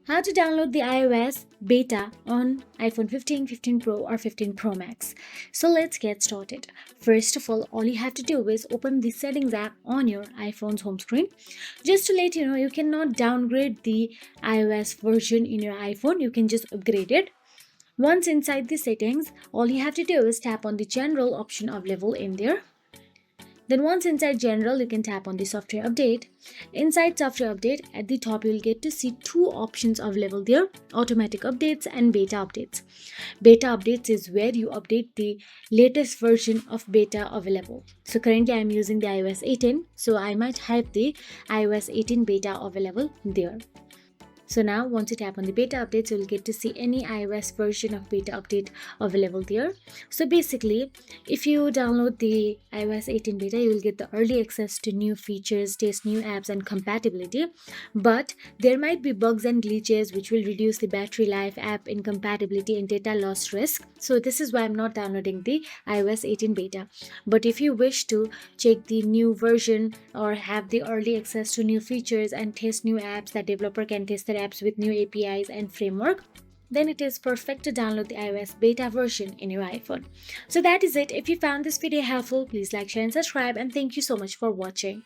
How to download the iOS beta on iPhone 15, 15 Pro or 15 Pro Max. So let's get started. First of all you have to do is open the settings app on your iPhone's home screen. Just to let you know, you cannot downgrade the iOS version in your iPhone, you can just upgrade it. Once inside the settings, all you have to do is tap on the general option available in there. Then once inside general, you can tap on the software update. Inside software update, at the top you will get to see two options available there: automatic updates and beta updates. Beta updates is where you update the latest version of beta available. So currently I am using the iOS 18, so I might have the iOS 18 beta available there. So now once you tap on the beta updates, you'll get to see any iOS version of beta update available there. So basically, if you download the iOS 18 beta, you will get the early access to new features, test new apps and compatibility. But there might be bugs and glitches which will reduce the battery life, app incompatibility and data loss risk. So this is why I'm not downloading the iOS 18 beta. But if you wish to check the new version or have the early access to new features and test new apps, that developer can test their apps with new APIs and framework, then it is perfect to download the iOS beta version in your iPhone. So that is it. If you found this video helpful, please like, share and subscribe, and thank you so much for watching.